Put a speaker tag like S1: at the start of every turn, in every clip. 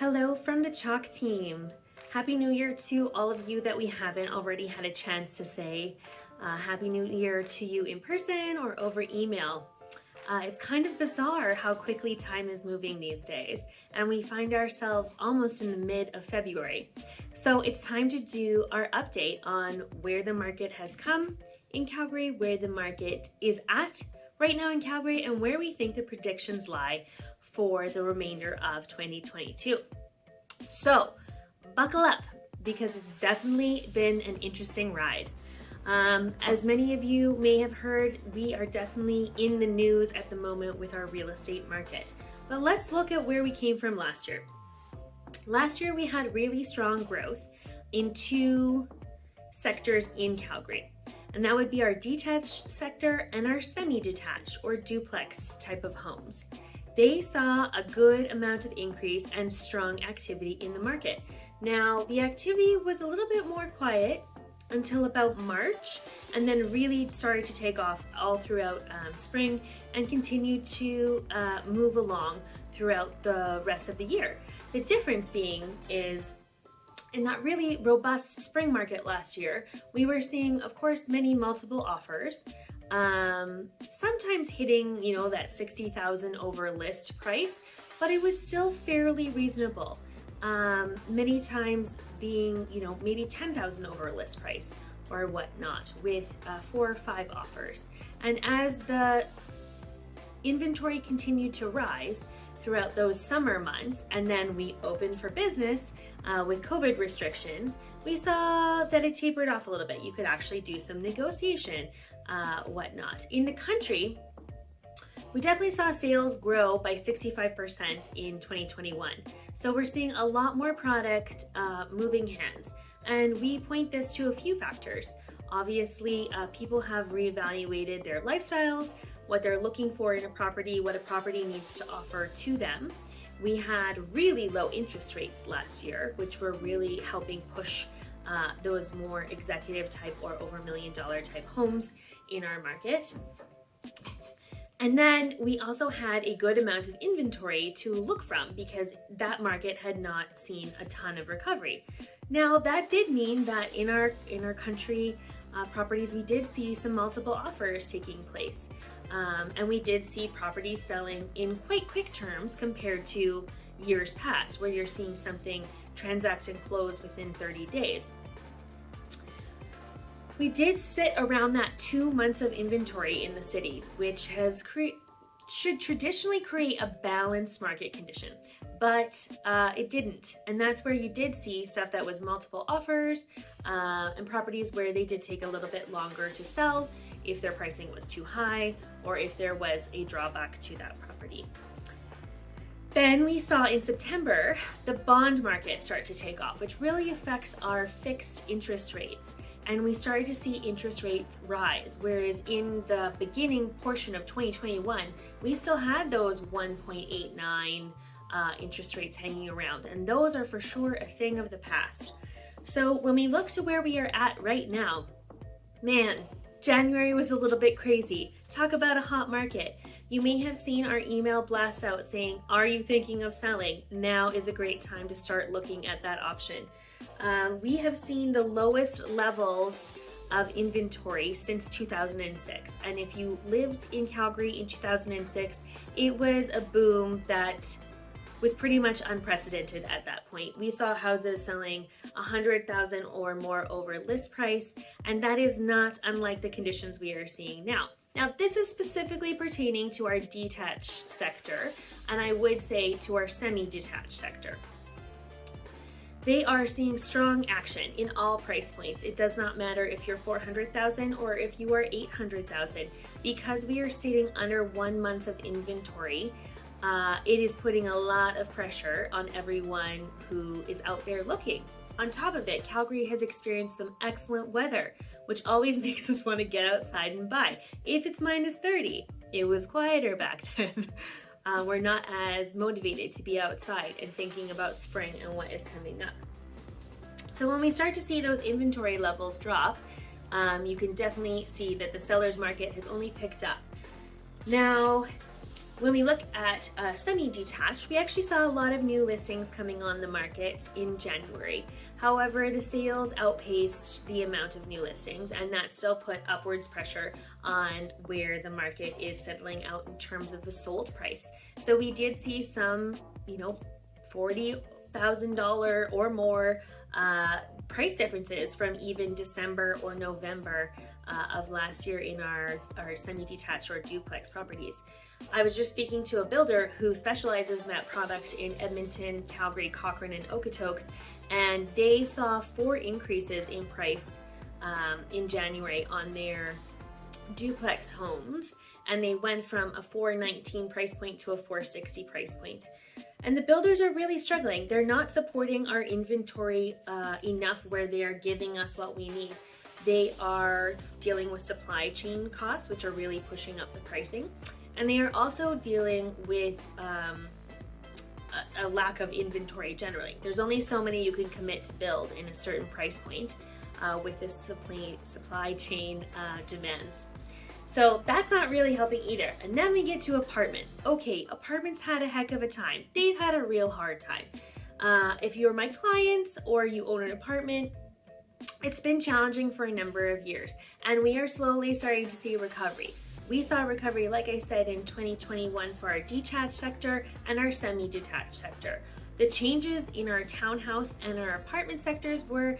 S1: Hello from the Chalk team. Happy New Year to all of you that we haven't already had a chance to say. Happy New Year to you in person or over email. It's kind of bizarre how quickly time is moving these days, and we find ourselves almost in the mid of February. So it's time to do our update on where the market has come in Calgary, where the market is at right now in Calgary, and where we think the predictions lie for the remainder of 2022. So buckle up, because it's definitely been an interesting ride. As many of you may have heard, we are definitely in the news at the moment with our real estate market. But let's look at where we came from last year. Last year we had really strong growth in two sectors in Calgary, and that would be our detached sector and our semi-detached or duplex type of homes. They saw a good amount of increase and strong activity in the market. Now, the activity was a little bit more quiet until about March, and then really started to take off all throughout spring and continued to move along throughout the rest of the year. The difference being is in that really robust spring market last year, we were seeing, of course, many multiple offers, sometimes hitting, that 60,000 over list price, but it was still fairly reasonable. Many times being, maybe 10,000 over list price or whatnot, with 4 or 5 offers. And as the inventory continued to rise throughout those summer months, and then we opened for business with COVID restrictions, we saw that it tapered off a little bit. You could actually do some negotiation, whatnot. In the country, we definitely saw sales grow by 65% in 2021. So we're seeing a lot more product moving hands. And we point this to a few factors. Obviously, people have reevaluated their lifestyles, what they're looking for in a property, what a property needs to offer to them. We had really low interest rates last year, which were really helping push those more executive type or over $1 million type homes in our market. And then we also had a good amount of inventory to look from, because that market had not seen a ton of recovery. Now, that did mean that in our country properties, we did see some multiple offers taking place. And we did see properties selling in quite quick terms compared to years past, where you're seeing something transact and close within 30 days. We did sit around that 2 months of inventory in the city, which should traditionally create a balanced market condition, but it didn't. And that's where you did see stuff that was multiple offers and properties where they did take a little bit longer to sell if their pricing was too high or if there was a drawback to that property. Then we saw in September the bond market start to take off, which really affects our fixed interest rates. And we started to see interest rates rise, whereas in the beginning portion of 2021, we still had those 1.89 interest rates hanging around. And those are for sure a thing of the past. So when we look to where we are at right now, man, January was a little bit crazy. Talk about a hot market. You may have seen our email blast out saying, are you thinking of selling? Now is a great time to start looking at that option. We have seen the lowest levels of inventory since 2006. And if you lived in Calgary in 2006, it was a boom that was pretty much unprecedented at that point. We saw houses selling 100,000 or more over list price, and that is not unlike the conditions we are seeing now. Now, this is specifically pertaining to our detached sector, and I would say to our semi-detached sector. They are seeing strong action in all price points. It does not matter if you're 400,000 or if you are 800,000, because we are sitting under 1 month of inventory. It is putting a lot of pressure on everyone who is out there looking. On top of it, Calgary has experienced some excellent weather, which always makes us want to get outside and buy. If it's minus 30, it was quieter back then. We're not as motivated to be outside and thinking about spring and what is coming up. So when we start to see those inventory levels drop, you can definitely see that the seller's market has only picked up. Now, When we look at semi-detached, we actually saw a lot of new listings coming on the market in January. However, the sales outpaced the amount of new listings, and that still put upwards pressure on where the market is settling out in terms of the sold price. So we did see some, $40,000 or more price differences from even December or November of last year in our semi-detached or duplex properties. I was just speaking to a builder who specializes in that product in Edmonton, Calgary, Cochrane, and Okotoks, and they saw 4 increases in price in January on their duplex homes, and they went from a $419 price point to a $460 price point. And the builders are really struggling. They're not supporting our inventory enough where they are giving us what we need. They are dealing with supply chain costs, which are really pushing up the pricing. And they are also dealing with a lack of inventory generally. There's only so many you can commit to build in a certain price point with this supply chain demands. So that's not really helping either. And then we get to apartments. Okay, apartments had a heck of a time. They've had a real hard time. If you're my clients or you own an apartment, it's been challenging for a number of years, and we are slowly starting to see recovery. We saw recovery, like I said, in 2021 for our detached sector and our semi-detached sector. The changes in our townhouse and our apartment sectors were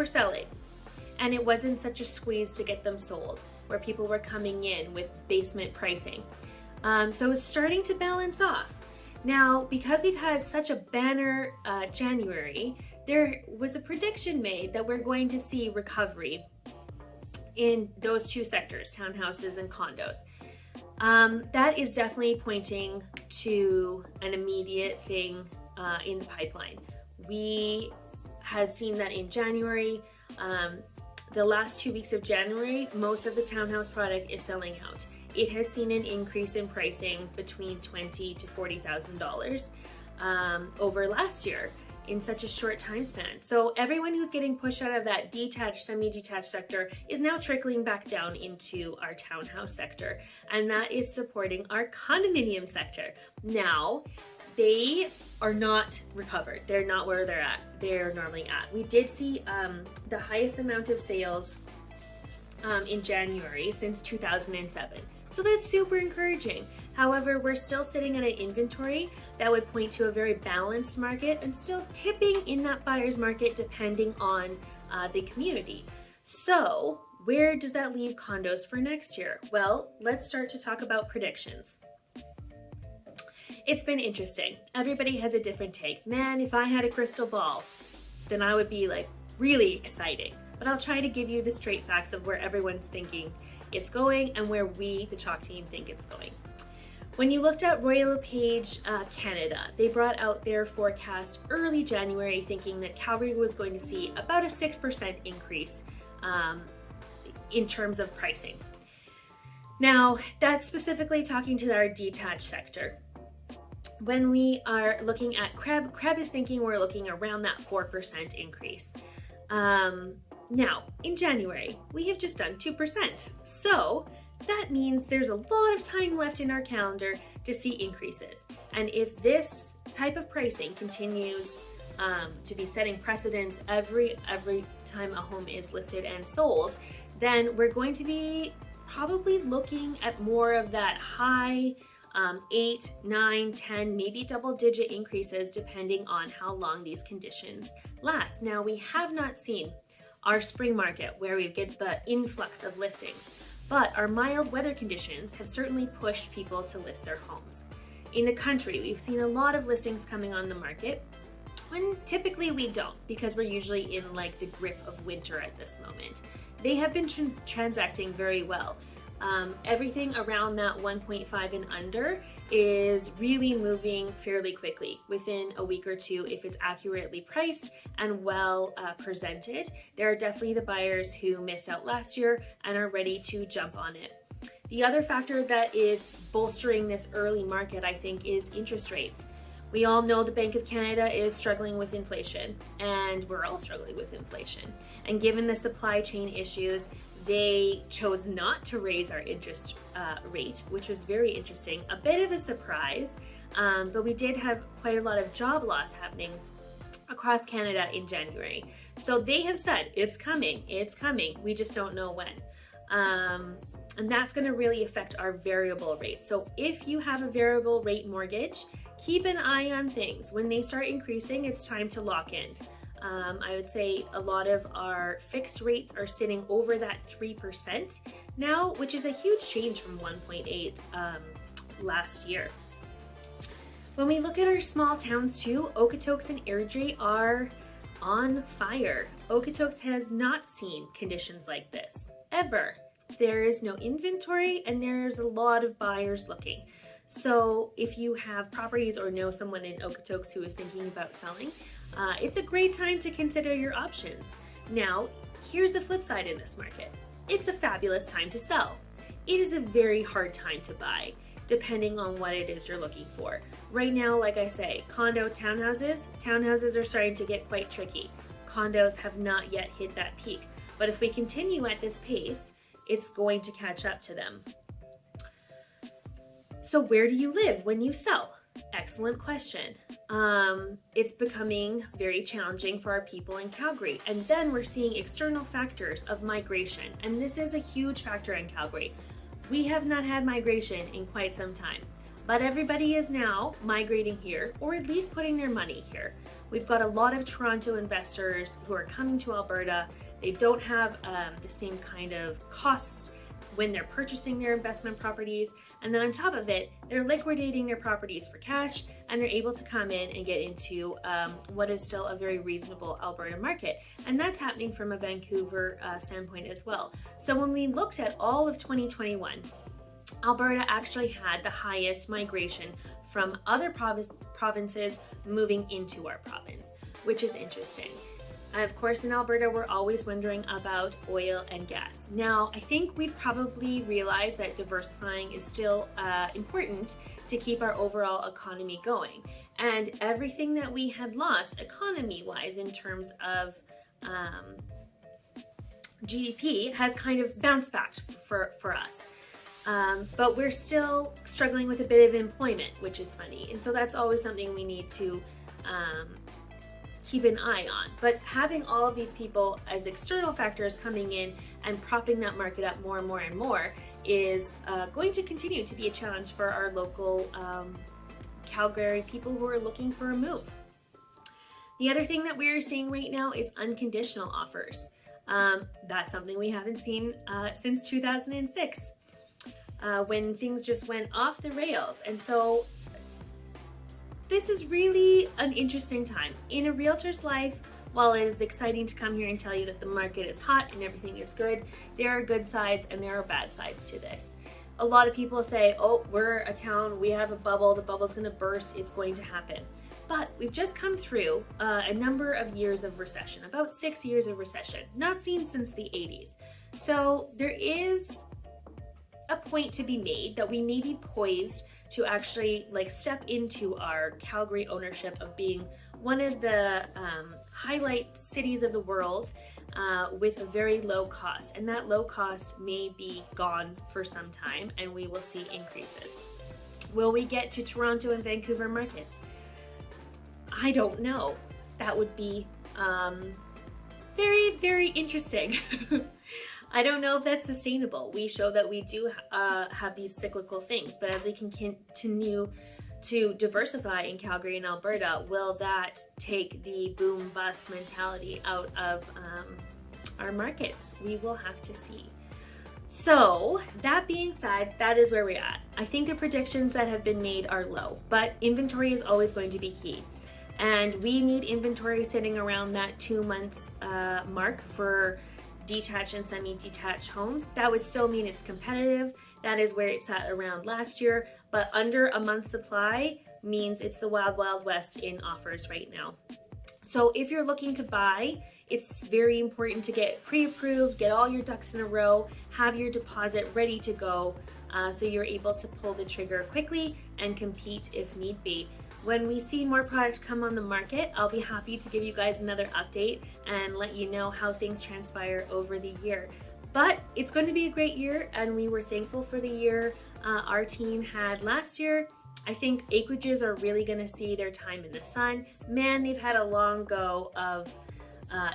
S1: selling, and it wasn't such a squeeze to get them sold, where people were coming in with basement pricing. So it's starting to balance off. Now, because we've had such a banner January, there was a prediction made that we're going to see recovery in those 2 sectors, townhouses and condos. That is definitely pointing to an immediate thing in the pipeline. We had seen that in January. The last 2 weeks of January, most of the townhouse product is selling out. It has seen an increase in pricing between $20,000 to $40,000 over last year in such a short time span. So everyone who's getting pushed out of that detached, semi-detached sector is now trickling back down into our townhouse sector, and that is supporting our condominium sector. Now, they are not recovered. They're not where they're normally at. We did see the highest amount of sales in January since 2007. So that's super encouraging. However, we're still sitting at an inventory that would point to a very balanced market and still tipping in that buyer's market depending on the community. So where does that leave condos for next year? Well, let's start to talk about predictions. It's been interesting. Everybody has a different take. Man, if I had a crystal ball, then I would be like really exciting. But I'll try to give you the straight facts of where everyone's thinking it's going and where we, the Chalk team, think it's going. When you looked at Royal LePage Canada, they brought out their forecast early January thinking that Calgary was going to see about a 6% increase in terms of pricing. Now, that's specifically talking to our detached sector. When we are looking at Creb is thinking we're looking around that 4% increase. Now, in January, we have just done 2%. So that means there's a lot of time left in our calendar to see increases. And if this type of pricing continues to be setting precedents every time a home is listed and sold, then we're going to be probably looking at more of that high 8, 9, 10, maybe double-digit increases depending on how long these conditions last. Now, we have not seen our spring market where we get the influx of listings, but our mild weather conditions have certainly pushed people to list their homes. In the country, we've seen a lot of listings coming on the market when typically we don't, because we're usually in like the grip of winter at this moment. They have been transacting very well. Everything around that 1.5 and under is really moving fairly quickly within a week or two if it's accurately priced and well presented. There are definitely the buyers who missed out last year and are ready to jump on it. The other factor that is bolstering this early market, I think, is interest rates. We all know the Bank of Canada is struggling with inflation, and we're all struggling with inflation. And given the supply chain issues, they chose not to raise our interest rate, which was very interesting. A bit of a surprise, but we did have quite a lot of job loss happening across Canada in January. So they have said, it's coming, we just don't know when. And that's going to really affect our variable rate. So if you have a variable rate mortgage, keep an eye on things. When they start increasing, it's time to lock in. I would say a lot of our fixed rates are sitting over that 3% now, which is a huge change from 1.8 last year. When we look at our small towns too, Okotoks and Airdrie are on fire. Okotoks has not seen conditions like this, ever. There is no inventory and there's a lot of buyers looking. So if you have properties or know someone in Okotoks who is thinking about selling, it's a great time to consider your options. Now, here's the flip side in this market. It's a fabulous time to sell. It is a very hard time to buy, depending on what it is you're looking for. Right now, like I say, townhouses are starting to get quite tricky. Condos have not yet hit that peak. But if we continue at this pace, it's going to catch up to them. So where do you live when you sell? Excellent question. It's becoming very challenging for our people in Calgary. And then we're seeing external factors of migration. And this is a huge factor in Calgary. We have not had migration in quite some time, but everybody is now migrating here, or at least putting their money here. We've got a lot of Toronto investors who are coming to Alberta. They don't have the same kind of costs when they're purchasing their investment properties. And then on top of it, they're liquidating their properties for cash, and they're able to come in and get into what is still a very reasonable Alberta market. And that's happening from a Vancouver standpoint as well. So when we looked at all of 2021, Alberta actually had the highest migration from other provinces moving into our province, which is interesting. Of course, in Alberta, we're always wondering about oil and gas. Now, I think we've probably realized that diversifying is still important to keep our overall economy going. And everything that we had lost economy-wise in terms of GDP has kind of bounced back for us. But we're still struggling with a bit of employment, which is funny. And so that's always something we need to keep an eye on. But having all of these people as external factors coming in and propping that market up more and more and more is going to continue to be a challenge for our local Calgary people who are looking for a move. The other thing that we're seeing right now is unconditional offers. That's something we haven't seen since 2006 when things just went off the rails. And so this is really an interesting time. In a realtor's life, while it is exciting to come here and tell you that the market is hot and everything is good, there are good sides and there are bad sides to this. A lot of people say, oh, we're a town, we have a bubble, the bubble's gonna burst, it's going to happen. But we've just come through a number of years of recession, about 6 years of recession, not seen since the 80s. So there is a point to be made that we may be poised to actually step into our Calgary ownership of being one of the highlight cities of the world with a very low cost. And that low cost may be gone for some time and we will see increases. Will we get to Toronto and Vancouver markets? I don't know. That would be very, very interesting. I don't know if that's sustainable. We show that we do have these cyclical things, but as we can continue to diversify in Calgary and Alberta, will that take the boom bust mentality out of our markets? We will have to see. So that being said, that is where we're at. I think the predictions that have been made are low, but inventory is always going to be key. And we need inventory sitting around that 2 months mark for detached and semi-detached homes. That would still mean it's competitive. That is where it's at around last year, but under a month's supply means it's the wild, wild west in offers right now. So if you're looking to buy, it's very important to get pre-approved, get all your ducks in a row, have your deposit ready to go so you're able to pull the trigger quickly and compete if need be. When we see more product come on the market, I'll be happy to give you guys another update and let you know how things transpire over the year. But it's going to be a great year, and we were thankful for the year our team had last year. I think acreages are really going to see their time in the sun. Man, they've had a long go of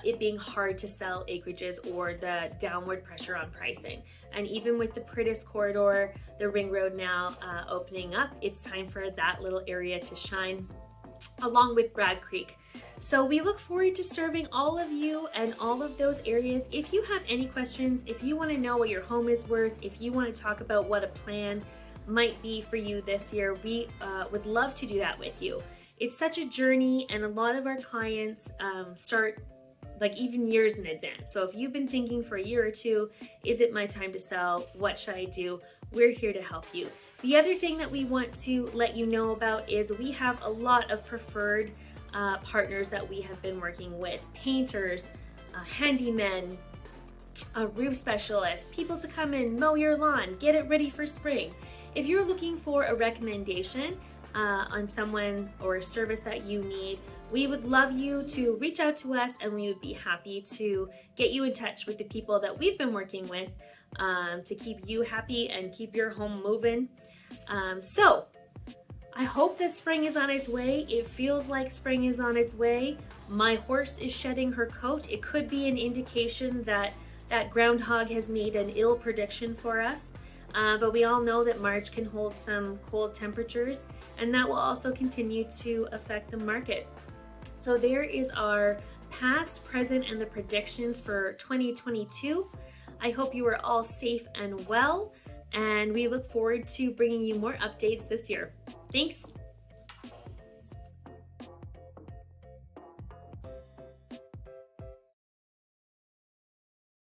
S1: it being hard to sell acreages or the downward pressure on pricing. And even with the Pritis corridor, the ring road now opening up, it's time for that little area to shine, along with Bragg Creek. So we look forward to serving all of you and all of those areas. If you have any questions, if you want to know what your home is worth, if you want to talk about what a plan might be for you this year, we would love to do that with you. It's such a journey, and a lot of our clients start like even years in advance. So if you've been thinking for a year or two, is it my time to sell? What should I do? We're here to help you. The other thing that we want to let you know about is we have a lot of preferred partners that we have been working with: painters, handymen, roof specialists, people to come in, mow your lawn, get it ready for spring. If you're looking for a recommendation on someone or a service that you need, we would love you to reach out to us, and we would be happy to get you in touch with the people that we've been working with to keep you happy and keep your home moving. So I hope that spring is on its way. It feels like spring is on its way. My horse is shedding her coat. It could be an indication that that groundhog has made an ill prediction for us. But we all know that March can hold some cold temperatures, and that will also continue to affect the market. So there is our past, present, and the predictions for 2022. I hope you are all safe and well, and we look forward to bringing you more updates this year. Thanks.